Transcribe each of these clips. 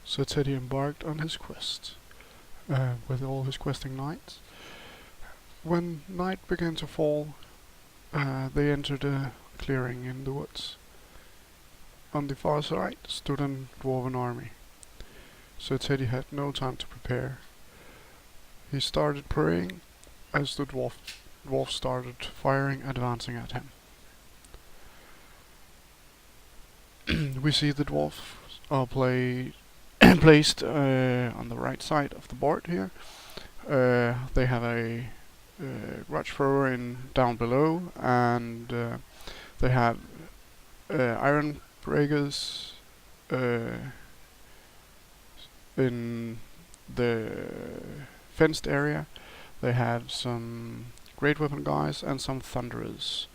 So Teddy embarked on his quest with all his questing knights. When night began to fall, they entered a clearing in the woods. On the far side stood a dwarven army, so Teddy had no time to prepare. He started praying as the dwarf started firing, advancing at him. We see the dwarves are placed on the right side of the board here. They have a grudge thrower down below, and they have iron breakers in the fenced area. They have some great weapon guys and some thunderers.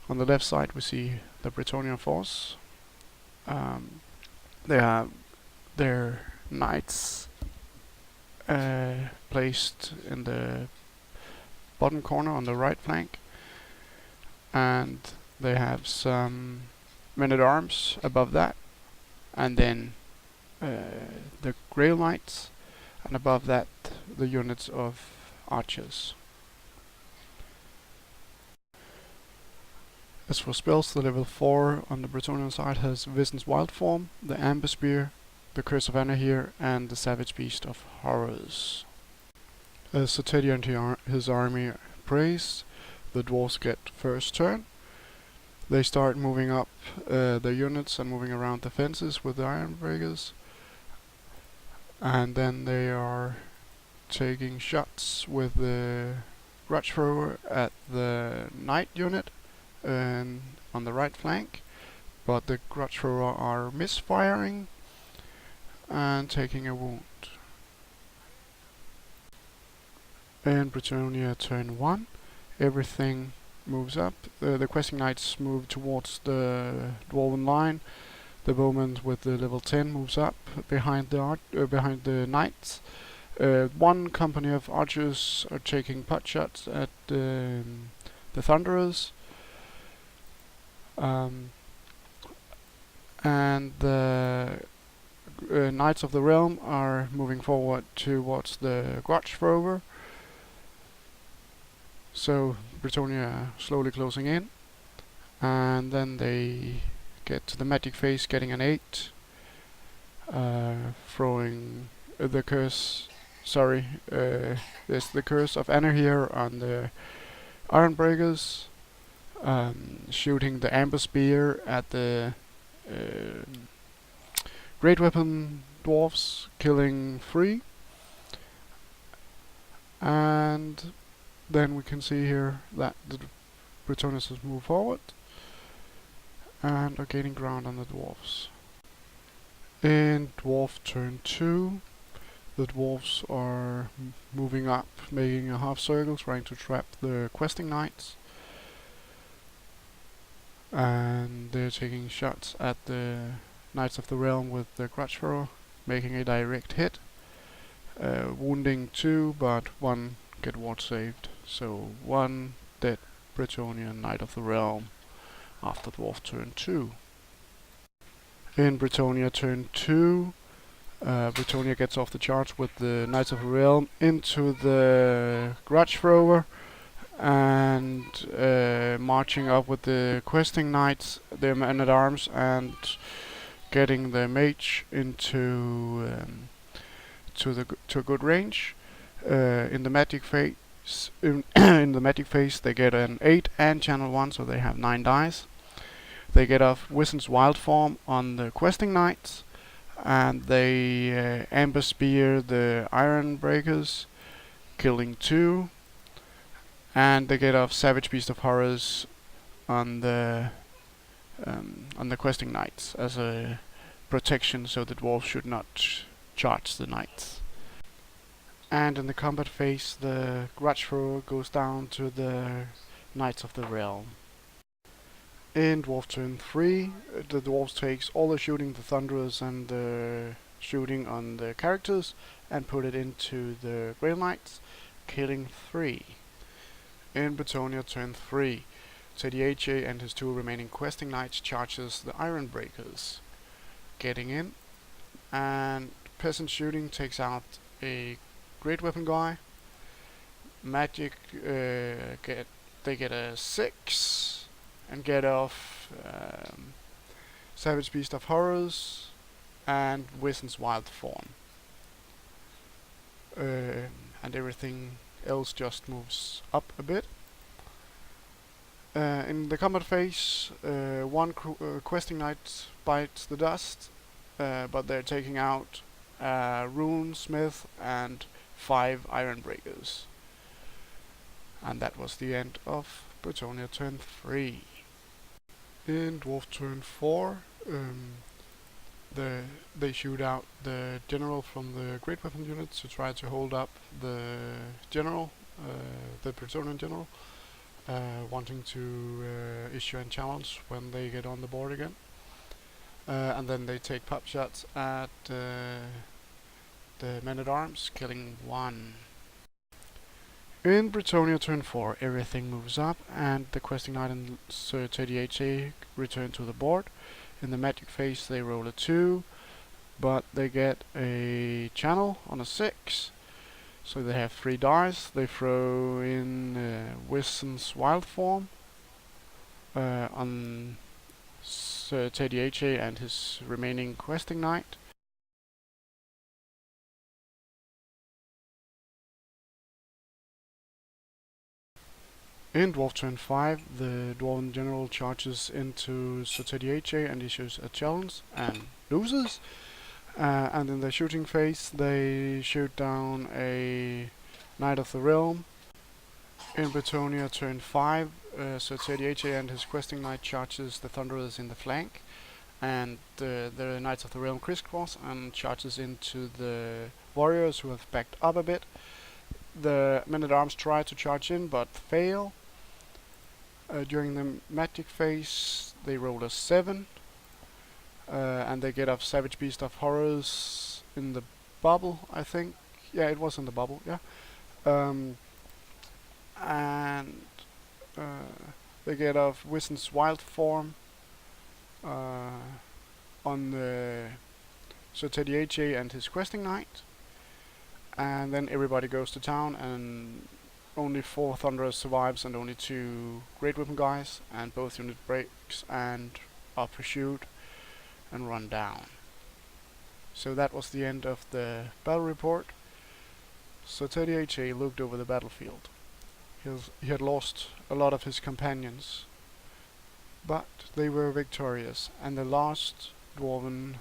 On the left side we see the Bretonnian force. They have their knights placed in the bottom corner on the right flank, and they have some men-at-arms above that, and then the Grail Knights, and above that the units of archers. As for spells, the level 4 on the Bretonnian side has Vision's Wild Form, the Amber Spear, the Curse of Anahir, and the Savage Beast of Horrors. As Sir Teddy and his army prays, the dwarves get first turn. They start moving up their units and moving around the fences with the iron breakers, and then they are taking shots with the grudge thrower at the knight unit and on the right flank, but the grudge thrower are misfiring and taking a wound. In Bretonnia turn 1, everything moves up. The questing knights move towards the dwarven line. The bowman with the level 10 moves up behind the knights. One company of archers are taking pot shots at the thunderers, and the Knights of the Realm are moving forward towards the grudge thrower. So Bretonnia slowly closing in, and then they get to the magic phase, getting an 8, throwing the curse. There's the Curse of Anahir on the iron breakers, shooting the Amber Spear at the great weapon dwarfs, killing 3, and then we can see here that the Bretonnians has moved forward and are gaining ground on the dwarves. In dwarf turn 2, the dwarves are moving up, making a half circle, trying to trap the questing knights, and they're taking shots at the Knights of the Realm with the grudge thrower, making a direct hit, wounding 2, but 1 get ward saved. So 1 dead Bretonnian Knight of the Realm after dwarf turn 2. In Bretonnia turn 2, Bretonnia gets off the charge with the Knights of the Realm into the grudge thrower, and marching up with the questing knights, their men-at-arms, and getting the mage into to a good range. In the magic phase, in the magic phase, they get an 8 and channel 1, so they have 9 dice. They get off Vision's Wild Form on the questing knights, and they amber spear the iron breakers, killing 2. And they get off Savage Beast of Horrors on the questing knights as a protection, so the dwarves should not charge the knights. And in the combat phase, the grudge thrower goes down to the Knights of the Realm. In dwarf turn 3, the dwarves takes all the shooting, the thunderers and the shooting on the characters, and put it into the Grail Knights, killing 3. In Bretonnia turn 3, Teddy HA and his 2 remaining questing knights charges the iron breakers, getting in and peasant shooting takes out a great weapon guy. Magic they get a 6 and get off Savage Beast of Horrors and Wissen's Wild Fawn. And everything else just moves up a bit. In the combat phase, one questing knight bites the dust, but they're taking out Rune Smith and 5 Iron Breakers. And that was the end of Bretonia turn 3. In Dwarf turn 4, they shoot out the general from the great weapon unit to try to hold up the general, the Bretonian general, wanting to issue a challenge when they get on the board again. And then they take pop shots at the men-at-arms, killing 1. In Bretonia turn 4, everything moves up, and the questing knight and Sir Teddy H.A. return to the board. In the magic phase, they roll a 2, but they get a channel on a 6, so they have 3 dice. They throw in Wissen's Wild Form on Sir Teddy H.A. and his remaining questing knight. In Dwarf turn 5, the Dwarven General charges into Sir Teddy H.A. and issues a challenge and loses. And in the shooting phase, they shoot down a Knight of the Realm. In Bretonia turn 5, Sir Teddy H.A. and his questing knight charges the Thunderers in the flank, and the Knights of the Realm crisscross and charges into the warriors who have backed up a bit. The men-at-arms try to charge in but fail. During the magic phase, they roll a 7, and they get off Savage Beast of Horrors in the bubble, I think. Yeah, it was in the bubble, yeah. And they get off Wissen's Wild Form on the Sir Teddy H.A. and his questing knight. And then everybody goes to town, and only 4 Thunderers survives and only 2 Great Weapon guys, and both unit breaks and are pursued and run down. So that was the end of the battle report. So Teddy H.A. looked over the battlefield. He had lost a lot of his companions, but they were victorious, and the last Dwarven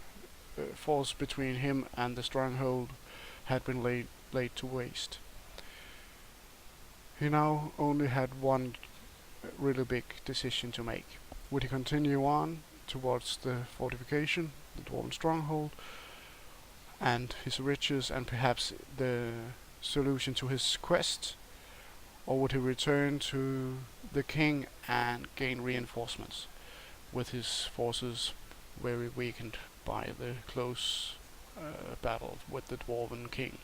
force between him and the stronghold had been laid to waste. He now only had one really big decision to make. Would he continue on towards the fortification, the Dwarven stronghold, and his riches, and perhaps the solution to his quest, or would he return to the king and gain reinforcements, with his forces very weakened by the close battle with the Dwarven king?